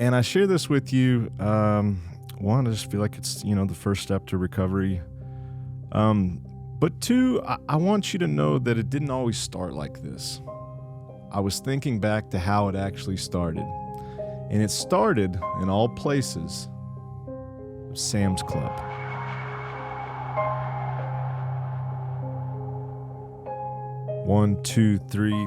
And I share this with you. One, I just feel like it's, the first step to recovery. But two, I want you to know that it didn't always start like this. I was thinking back to how it actually started. And it started, in all places, Sam's Club. One, two, three.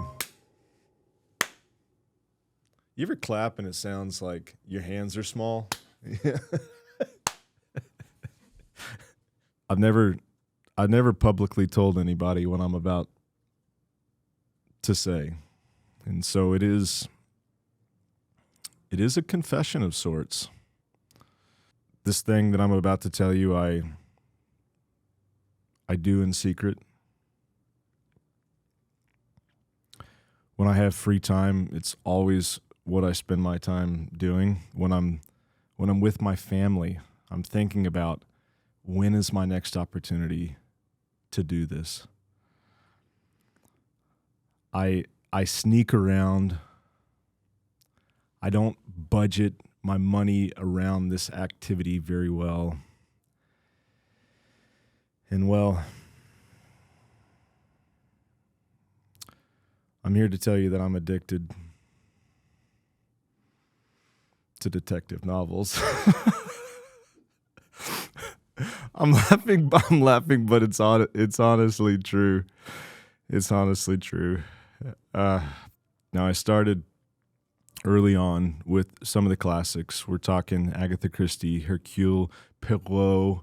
You ever clap and it sounds like your hands are small? I've never publicly told anybody what I'm about to say. And so it is a confession of sorts. This thing that I'm about to tell you, I do in secret. When I have free time, it's always what I spend my time doing. When I'm with my family, I'm thinking about when is my next opportunity to do this. I sneak around. I don't budget my money around this activity very well. And well, I'm here to tell you that I'm addicted to detective novels. I'm laughing, but it's honestly true. It's honestly true. Now, I started early on with some of the classics. We're talking Agatha Christie, Hercule Poirot,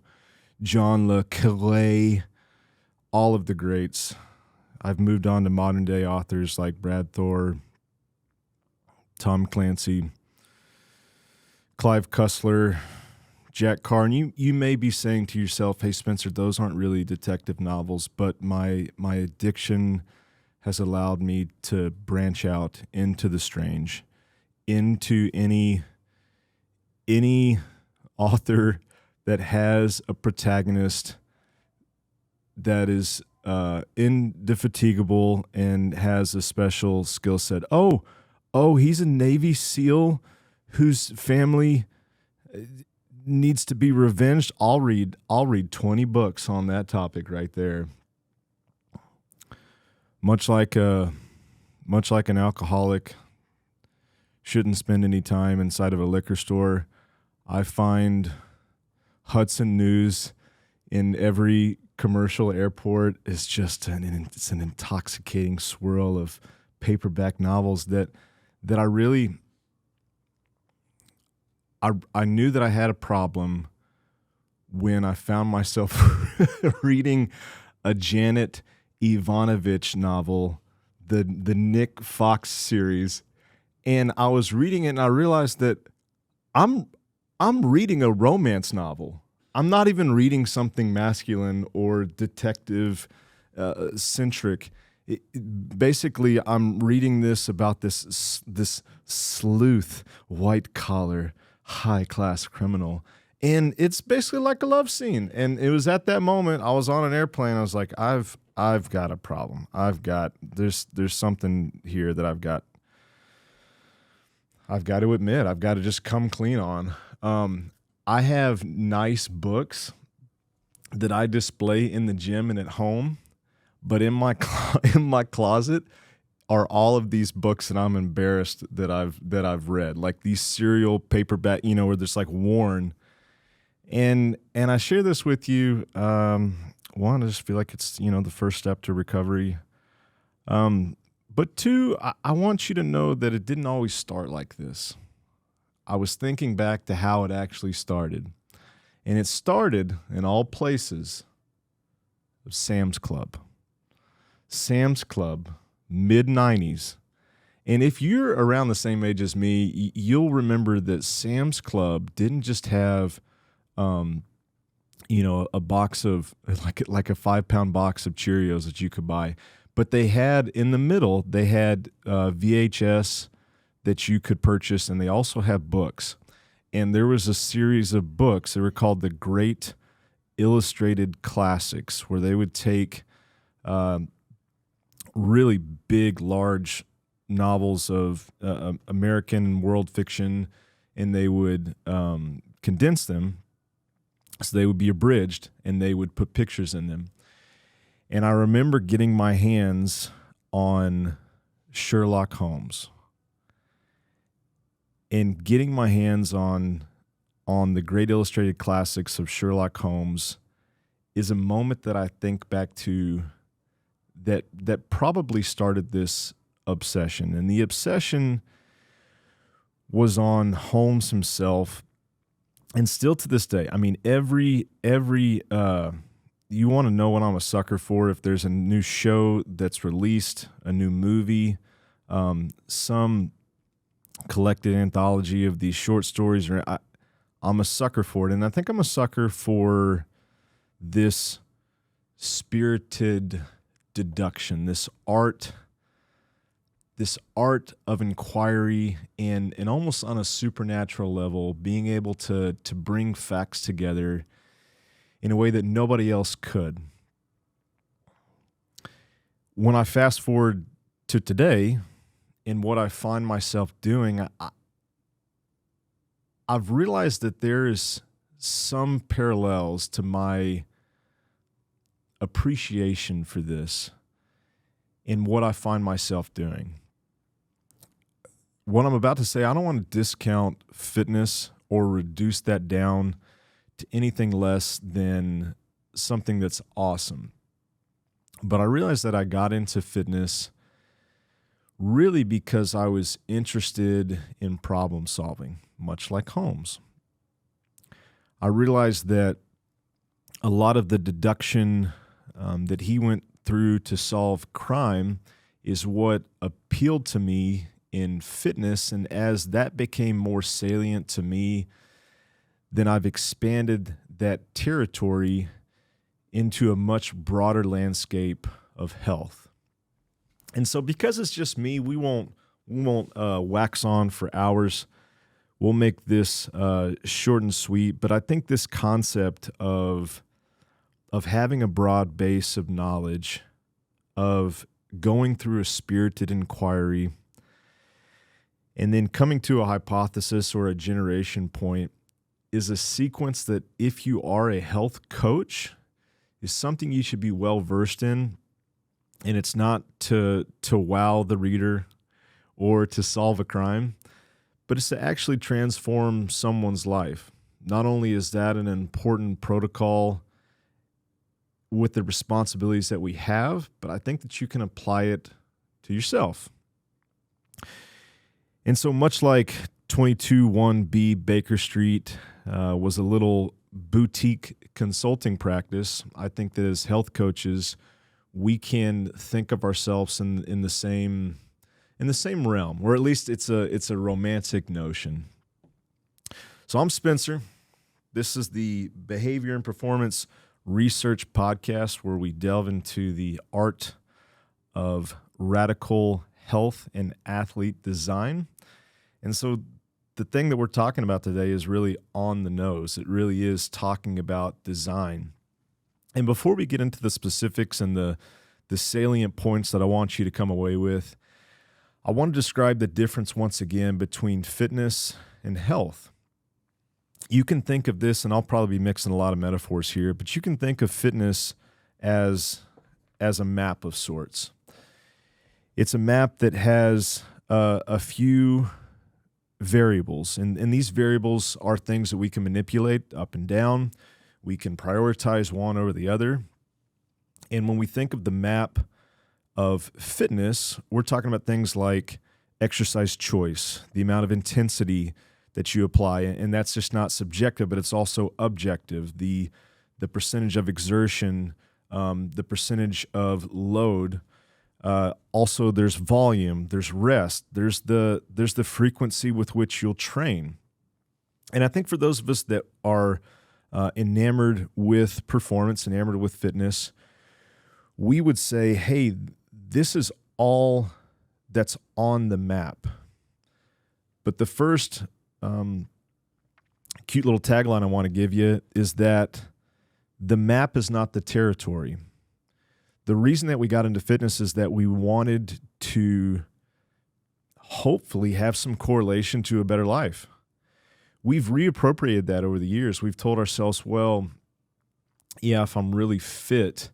John le Carré, all of the greats. I've moved on to modern day authors like Brad Thor, Tom Clancy, Clive Cussler, Jack Carr. And you may be saying to yourself, hey, Spencer, those aren't really detective novels, but my addiction has allowed me to branch out into the strange, into any author that has a protagonist that is indefatigable and has a special skill set. Oh, he's a Navy SEAL whose family needs to be revenged. I'll read 20 books on that topic right there. Much like an alcoholic shouldn't spend any time inside of a liquor store, I find Hudson News in every commercial airport is just it's an intoxicating swirl of paperback novels that I really I knew that I had a problem when I found myself reading a Janet Ivanovich novel, the Nick Fox series, and I was reading it and I realized that I'm reading a romance novel. I'm not even reading something masculine or detective centric. Basically, I'm reading this about this sleuth, white collar, high class criminal, and it's basically like a love scene. And it was at that moment I was on an airplane. I was like, I've got a problem. There's something here that I've got to admit. I've got to just come clean on. I have nice books that I display in the gym and at home, but in my closet are all of these books that I'm embarrassed that I've read, like these serial paperback, where there's like worn. And I share this with you. One, I just feel like it's the first step to recovery. But two, I want you to know that it didn't always start like this. I was thinking back to how it actually started. And it started, in all places, Sam's Club. Sam's Club, mid-90s. And if you're around the same age as me, you'll remember that Sam's Club didn't just have, a box of, like a 5-pound box of Cheerios that you could buy. But they had, in the middle, they had VHS that you could purchase, and they also had books. And there was a series of books. They were called the Great Illustrated Classics, where they would take really big, large novels of American and world fiction and they would condense them so they would be abridged, and they would put pictures in them. And I remember getting my hands on Sherlock Holmes and getting my hands on the great illustrated classics of Sherlock Holmes is a moment that I think back to that probably started this obsession. And the obsession was on Holmes himself, and still to this day. I mean, every you want to know what I'm a sucker for? If there's a new show that's released, a new movie, some collected anthology of these short stories, I'm a sucker for it. And I think I'm a sucker for this spirited deduction, this art of inquiry, and almost on a supernatural level, being able to bring facts together in a way that nobody else could. When I fast forward to today and what I find myself doing, I've realized that there is some parallels to my appreciation for this in what I find myself doing. What I'm about to say, I don't want to discount fitness or reduce that down to anything less than something that's awesome. But I realized that I got into fitness really because I was interested in problem solving, much like Holmes. I realized that a lot of the deduction that he went through to solve crime is what appealed to me in fitness. And as that became more salient to me, then I've expanded that territory into a much broader landscape of health. And so because it's just me, we won't wax on for hours. We'll make this short and sweet, but I think this concept of having a broad base of knowledge, of going through a spirited inquiry, and then coming to a hypothesis or a generation point is a sequence that, if you are a health coach, is something you should be well versed in. And it's not to wow the reader or to solve a crime, but it's to actually transform someone's life. Not only is that an important protocol with the responsibilities that we have, but I think that you can apply it to yourself. And so much like 221B Baker Street was a little boutique consulting practice, I think that as health coaches, we can think of ourselves in the same realm, or at least it's a romantic notion. So I'm Spencer. This is the Behavior and Performance Research Podcast, where we delve into the art of radical health and athlete design. And so the thing that we're talking about today is really on the nose. It really is talking about design. And before we get into the specifics and the salient points that I want you to come away with, I want to describe the difference once again between fitness and health. You can think of this, and I'll probably be mixing a lot of metaphors here, but you can think of fitness as a map of sorts. It's a map that has a few variables, and these variables are things that we can manipulate up and down. We can prioritize one over the other. And when we think of the map of fitness, we're talking about things like exercise choice, the amount of intensity that you apply, and that's just not subjective, but it's also objective. The percentage of exertion, the percentage of load. Also, there's volume, there's rest, there's the frequency with which you'll train. And I think for those of us that are enamored with performance, enamored with fitness, we would say, hey, this is all that's on the map. But the first cute little tagline I want to give you is that the map is not the territory. The reason that we got into fitness is that we wanted to hopefully have some correlation to a better life. we've reappropriated that over the years. We've told ourselves, well, yeah, if I'm really fit,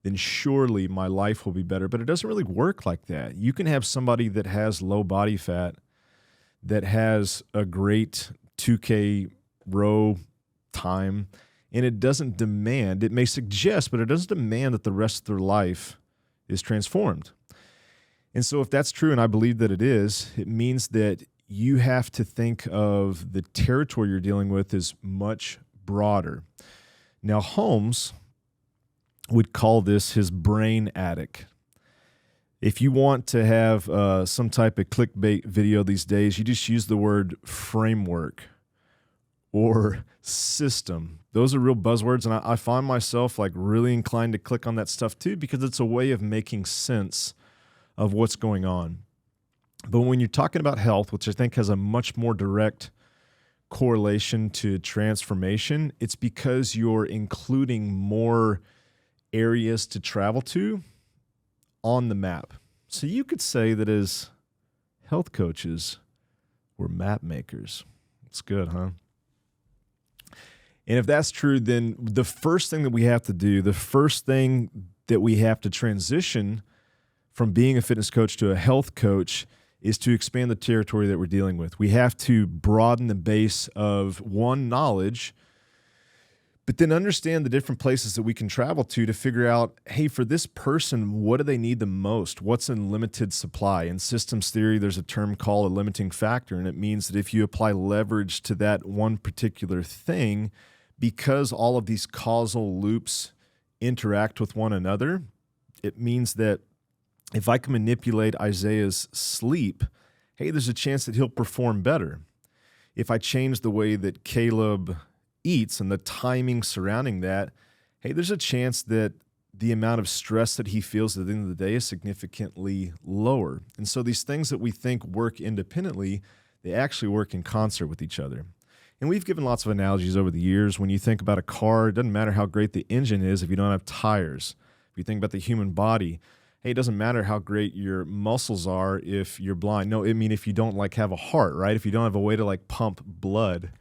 then surely my life will be better. But it doesn't really work like that. You can have somebody that has low body fat, that has a great 2K row time, and it doesn't demand, it may suggest, but it doesn't demand that the rest of their life is transformed. And so if that's true, and I believe that it is, it means that you have to think of the territory you're dealing with as much broader. Now, Holmes would call this his brain attic. If you want to have some type of clickbait video these days, you just use the word framework or system. Those are real buzzwords, and I find myself like really inclined to click on that stuff too, because it's a way of making sense of what's going on. But when you're talking about health, which I think has a much more direct correlation to transformation, it's because you're including more areas to travel to on the map. So you could say that as health coaches, we're map makers. It's good, huh? And if that's true, then the first thing that we have to do, the first thing that we have to transition from being a fitness coach to a health coach is to expand the territory that we're dealing with. We have to broaden the base of knowledge, but then understand the different places that we can travel to figure out, hey, for this person, what do they need the most? What's in limited supply? In systems theory, there's a term called a limiting factor, and it means that if you apply leverage to that one particular thing, because all of these causal loops interact with one another, it means that if I can manipulate Isaiah's sleep, hey, there's a chance that he'll perform better. If I change the way that Caleb eats and the timing surrounding that, hey, there's a chance that the amount of stress that he feels at the end of the day is significantly lower. And so these things that we think work independently, they actually work in concert with each other. And we've given lots of analogies over the years. When you think about a car, it doesn't matter how great the engine is if you don't have tires. If you think about the human body, hey, it doesn't matter how great your muscles are if you're blind. No, I mean, if you don't like have a heart, right? If you don't have a way to like pump blood.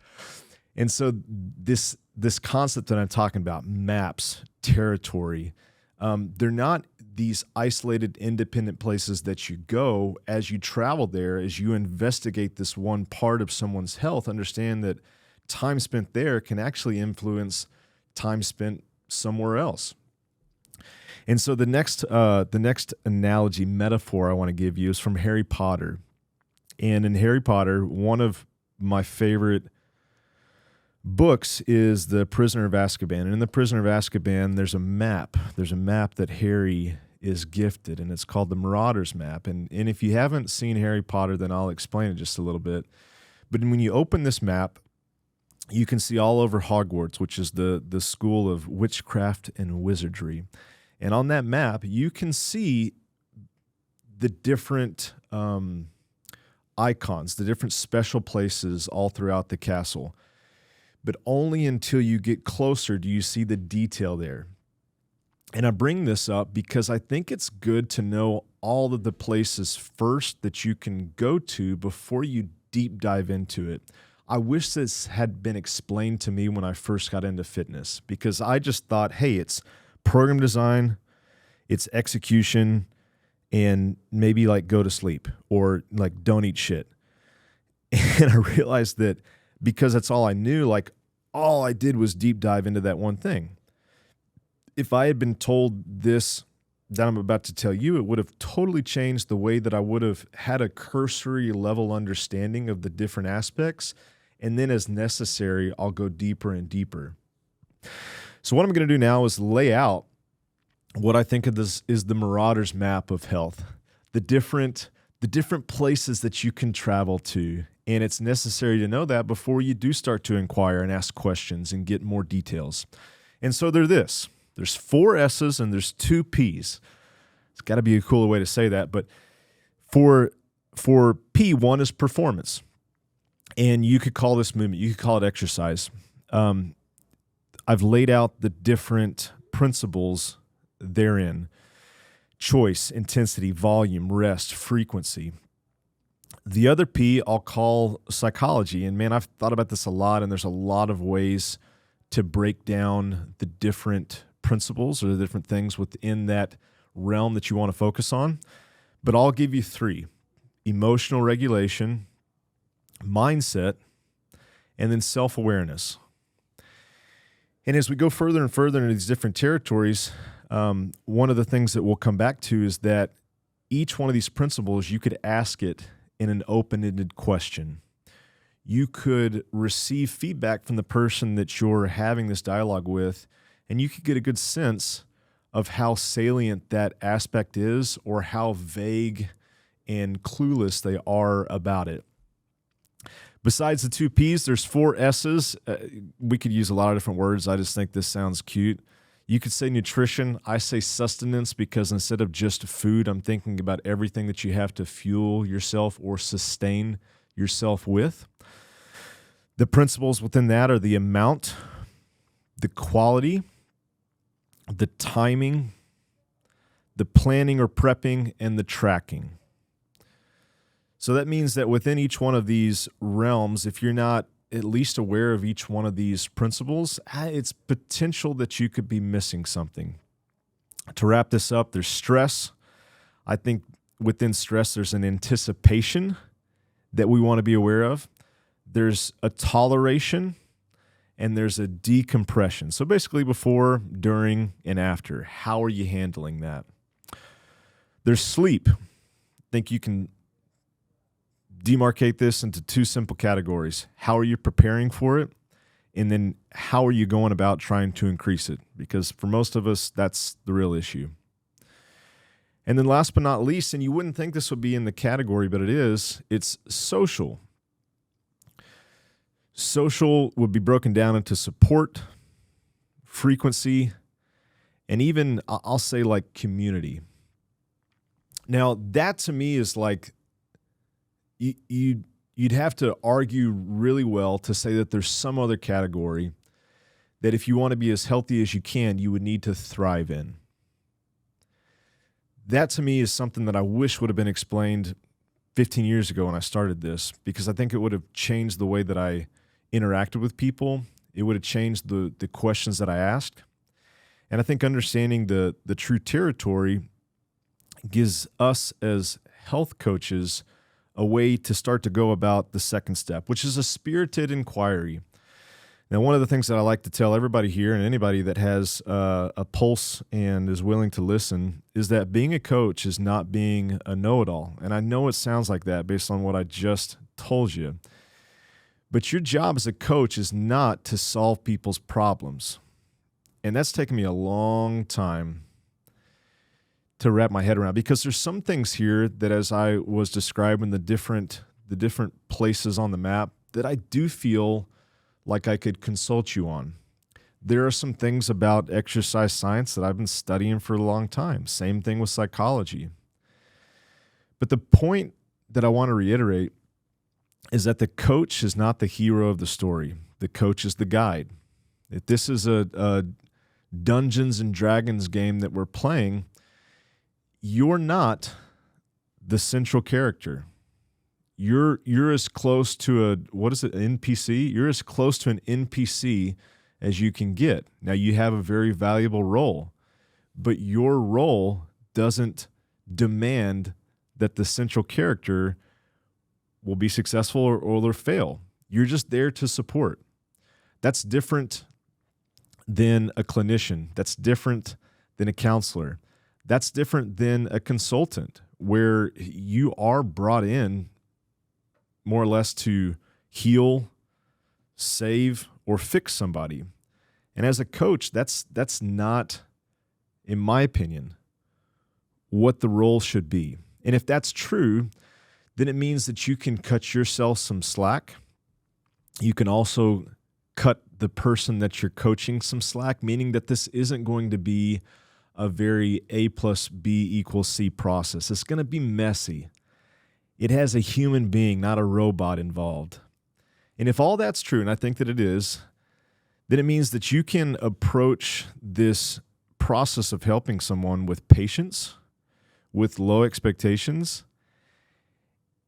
And so this concept that I'm talking about, maps, territory, they're not these isolated, independent places that you go. As you travel there, as you investigate this one part of someone's health, understand that time spent there can actually influence time spent somewhere else. And so the next analogy, metaphor I want to give you is from Harry Potter. And in Harry Potter, one of my favorite books is The Prisoner of Azkaban. And in The Prisoner of Azkaban, there's a map. There's a map that Harry is gifted, and it's called the Marauder's map. And if you haven't seen Harry Potter, then I'll explain it just a little bit. But when you open this map, you can see all over Hogwarts, which is the school of witchcraft and wizardry. And on that map, you can see the different icons, the different special places all throughout the castle. But only until you get closer do you see the detail there. And I bring this up because I think it's good to know all of the places first that you can go to before you deep dive into it. I wish this had been explained to me when I first got into fitness, because I just thought, hey, it's program design, it's execution, and maybe like go to sleep or like don't eat shit. And I realized that because that's all I knew, like all I did was deep dive into that one thing. If I had been told this that I'm about to tell you, it would have totally changed the way that I would have had a cursory level understanding of the different aspects. And then as necessary, I'll go deeper and deeper. So what I'm going to do now is lay out what I think of this is the Marauder's map of health, the different places that you can travel to. And it's necessary to know that before you do start to inquire and ask questions and get more details. And so there's 4 S's and there's 2 P's. It's got to be a cooler way to say that. But for P, 1 is performance. And you could call this movement, you could call it exercise. I've laid out the different principles therein: choice, intensity, volume, rest, frequency. The other P I'll call psychology. And man, I've thought about this a lot, and there's a lot of ways to break down the different principles or the different things within that realm that you want to focus on. But I'll give you three: emotional regulation, mindset, and then self-awareness. And as we go further and further into these different territories, one of the things that we'll come back to is that each one of these principles, you could ask it in an open-ended question. You could receive feedback from the person that you're having this dialogue with, and you could get a good sense of how salient that aspect is or how vague and clueless they are about it. Besides the two P's, there's four S's. We could use a lot of different words. I just think this sounds cute. You could say nutrition. I say sustenance because instead of just food, I'm thinking about everything that you have to fuel yourself or sustain yourself with. The principles within that are the amount, the quality, the timing, the planning or prepping, and the tracking. So that means that within each one of these realms, if you're not at least aware of each one of these principles, it's potential that you could be missing something. To wrap this up, there's stress. I think within stress, there's an anticipation that we want to be aware of. There's a toleration, and there's a decompression. So basically before, during, and after. How are you handling that? There's sleep. I think you can demarcate this into two simple categories. How are you preparing for it? And then how are you going about trying to increase it? Because for most of us, that's the real issue. And then last but not least, and you wouldn't think this would be in the category, but it is, it's social. Social would be broken down into support, frequency, and even, I'll say, like community. Now, that to me is like, you'd have to argue really well to say that there's some other category that if you want to be as healthy as you can, you would need to thrive in. That to me is something that I wish would have been explained 15 years ago when I started this, because I think it would have changed the way that I interacted with people. It would have changed the questions that I asked. And I think understanding the true territory gives us as health coaches a way to start to go about the second step, which is a spirited inquiry. Now, one of the things that I like to tell everybody here and anybody that has a pulse and is willing to listen is that being a coach is not being a know-it-all. And I know it sounds like that based on what I just told you. But your job as a coach is not to solve people's problems. And that's taken me a long time to wrap my head around, because there's some things here that, as I was describing the different places on the map, that I do feel like I could consult you on. There are some things about exercise science that I've been studying for a long time. Same thing with psychology. But the point that I want to reiterate is that the coach is not the hero of the story. The coach is the guide. If this is a Dungeons and Dragons game that we're playing, you're not the central character. You're as close to an NPC? You're as close to an NPC as you can get. Now, you have a very valuable role, but your role doesn't demand that the central character will be successful or they'll fail. You're just there to support. That's different than a clinician. That's different than a counselor. That's different than a consultant, where you are brought in more or less to heal, save, or fix somebody. And as a coach, that's not, in my opinion, what the role should be. And if that's true, then it means that you can cut yourself some slack. You can also cut the person that you're coaching some slack, meaning that this isn't going to be a very A plus B equals C process. It's going to be messy. It has a human being, not a robot, involved. And if all that's true, and I think that it is, then it means that you can approach this process of helping someone with patience, with low expectations,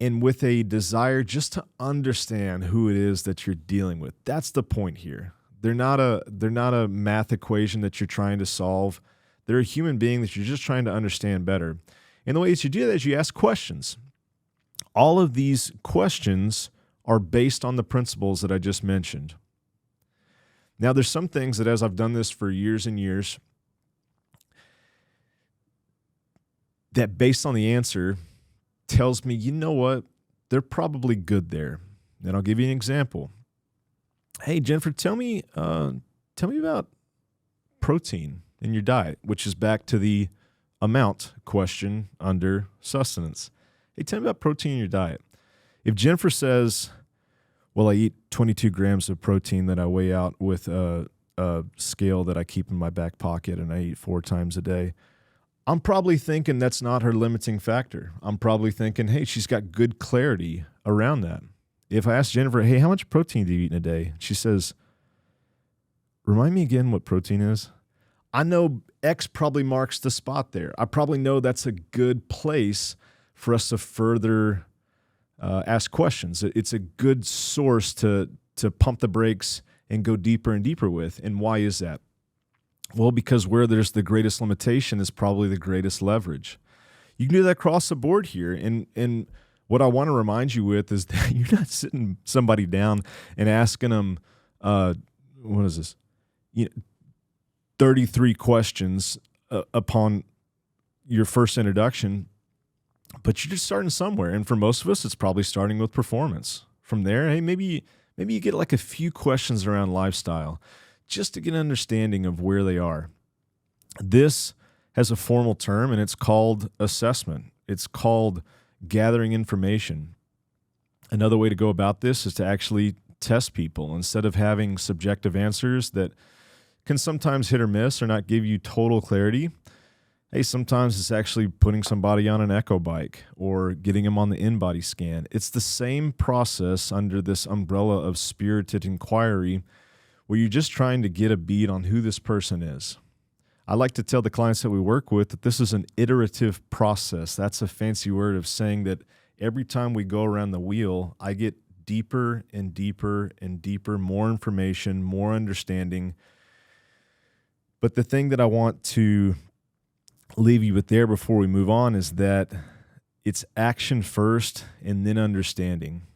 and with a desire just to understand who it is that you're dealing with. That's the point here. They're not a math equation that you're trying to solve. They're a human being that you're just trying to understand better. And the way that you do that is you ask questions. All of these questions are based on the principles that I just mentioned. Now, there's some things that, as I've done this for years and years, that based on the answer tells me, you know what, they're probably good there. And I'll give you an example. Hey, Jennifer, tell me about protein in your diet, which is back to the amount question under sustenance. Hey, tell me about protein in your diet. If Jennifer says, well, I eat 22 grams of protein that I weigh out with a scale that I keep in my back pocket and I eat 4 times a day, I'm probably thinking that's not her limiting factor. I'm probably thinking, hey, she's got good clarity around that. If I ask Jennifer, hey, how much protein do you eat in a day? She says, remind me again what protein is. I know X probably marks the spot there. I probably know that's a good place for us to further ask questions. It's a good source to pump the brakes and go deeper and deeper with. And why is that? Well, because where there's the greatest limitation is probably the greatest leverage. You can do that across the board here. And what I want to remind you with is that you're not sitting somebody down and asking them, what is this? 33 questions upon your first introduction, but you're just starting somewhere. And for most of us, it's probably starting with performance. From there, hey, maybe you get like a few questions around lifestyle just to get an understanding of where they are. This has a formal term, and it's called assessment. It's called gathering information. Another way to go about this is to actually test people instead of having subjective answers that can sometimes hit or miss or not give you total clarity. Hey, sometimes it's actually putting somebody on an echo bike or getting them on the in-body scan. It's the same process under this umbrella of spirited inquiry where you're just trying to get a bead on who this person is. I like to tell the clients that we work with that this is an iterative process. That's a fancy word of saying that every time we go around the wheel, I get deeper and deeper and deeper, more information, more understanding. But the thing that I want to leave you with there before we move on is that it's action first and then understanding.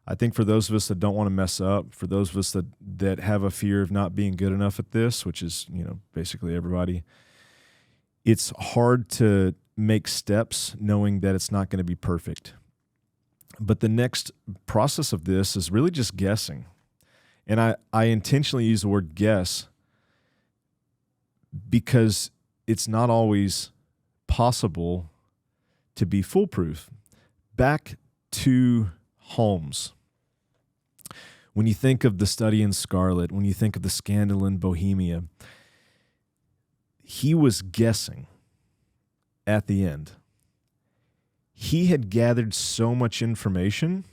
I think for those of us that don't want to mess up, for those of us that have a fear of not being good enough at this, which is, basically everybody, it's hard to make steps knowing that it's not going to be perfect. But the next process of this is really just guessing. And I intentionally use the word guess because it's not always possible to be foolproof. Back to Holmes. When you think of the study in Scarlet, when you think of the scandal in Bohemia, he was guessing at the end. He had gathered so much information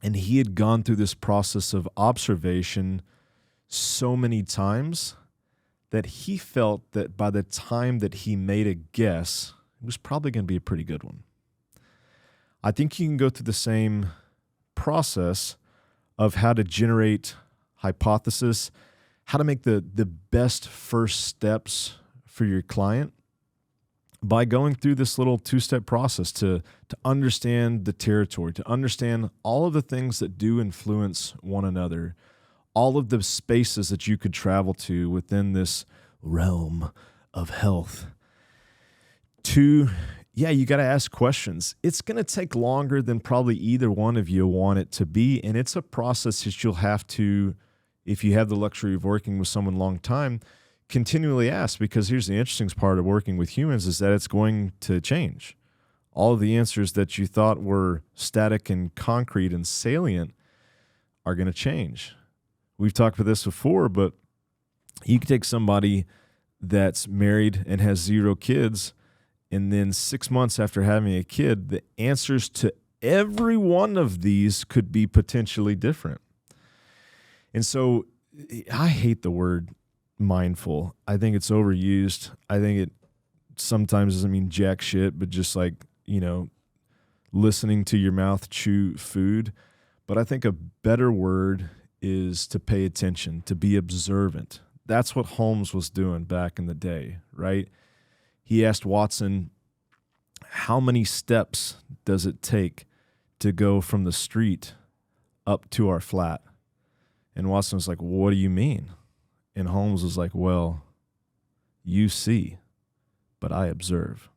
and he had gone through this process of observation so many times that he felt that by the time that he made a guess, it was probably going to be a pretty good one. I think you can go through the same process of how to generate hypothesis, how to make the best first steps for your client by going through this little 2-step process to understand the territory, to understand all of the things that do influence one another, all of the spaces that you could travel to within this realm of health. You got to ask questions. It's going to take longer than probably either one of you want it to be, and it's a process that you'll have to, if you have the luxury of working with someone a long time, continually ask, because here's the interesting part of working with humans is that it's going to change. All of the answers that you thought were static and concrete and salient are going to change. We've talked about this before, but you can take somebody that's married and has 0 kids, and then 6 months after having a kid, the answers to every one of these could be potentially different. And so I hate the word mindful. I think it's overused. I think it sometimes doesn't mean jack shit, but just like, listening to your mouth chew food, but I think a better word is to pay attention, to be observant. That's what Holmes was doing back in the day, right? He asked Watson, how many steps does it take to go from the street up to our flat? And Watson was like, what do you mean? And Holmes was like, well, you see, but I observe.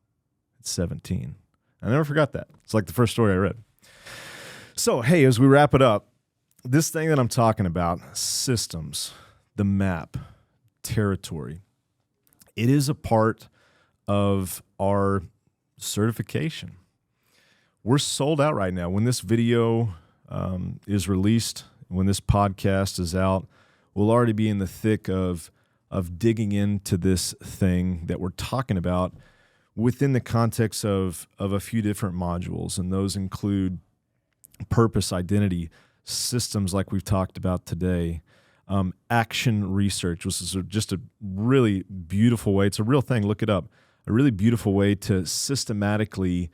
It's 17. I never forgot that. It's like the first story I read. So, hey, as we wrap it up, this thing that I'm talking about, systems, the map, territory, it is a part of our certification. We're sold out right now. When this video is released, when this podcast is out, we'll already be in the thick of digging into this thing that we're talking about within the context of a few different modules, and those include purpose, identity, systems like we've talked about today, action research, which is just a really beautiful way. It's a real thing. Look it up. A really beautiful way to systematically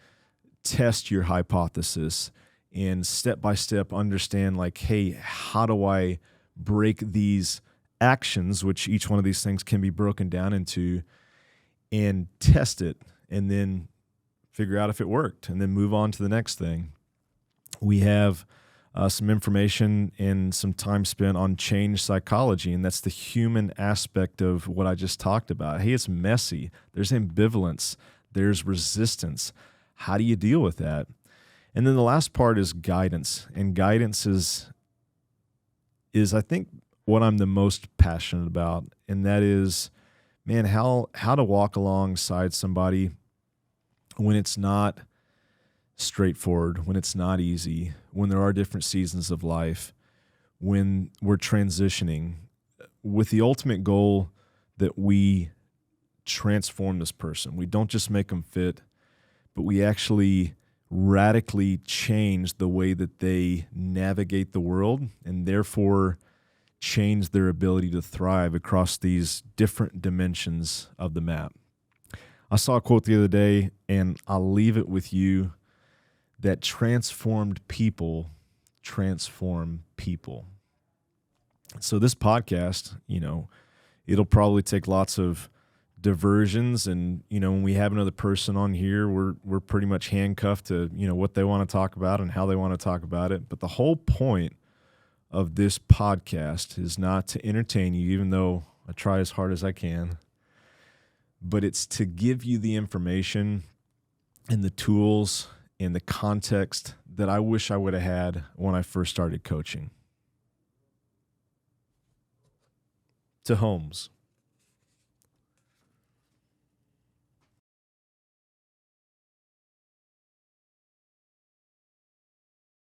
test your hypothesis and step by step understand, like, hey, how do I break these actions, which each one of these things can be broken down into, and test it, and then figure out if it worked, and then move on to the next thing. We have some information and some time spent on change psychology, and that's the human aspect of what I just talked about. Hey, it's messy. There's ambivalence. There's resistance. How do you deal with that? And then the last part is guidance, and guidance is I think what I'm the most passionate about, and that is, man, how to walk alongside somebody when it's not straightforward, when it's not easy, when there are different seasons of life, when we're transitioning, with the ultimate goal that we transform this person. We don't just make them fit, but we actually radically change the way that they navigate the world, and therefore change their ability to thrive across these different dimensions of the map. I saw a quote the other day, and I'll leave it with you, that transformed people transform people. So this podcast, it'll probably take lots of diversions, and when we have another person on here, we're pretty much handcuffed to what they want to talk about and how they want to talk about it. But the whole point of this podcast is not to entertain you, even though I try as hard as I can, but it's to give you the information and the tools and the context that I wish I would have had when I first started coaching. To Holmes.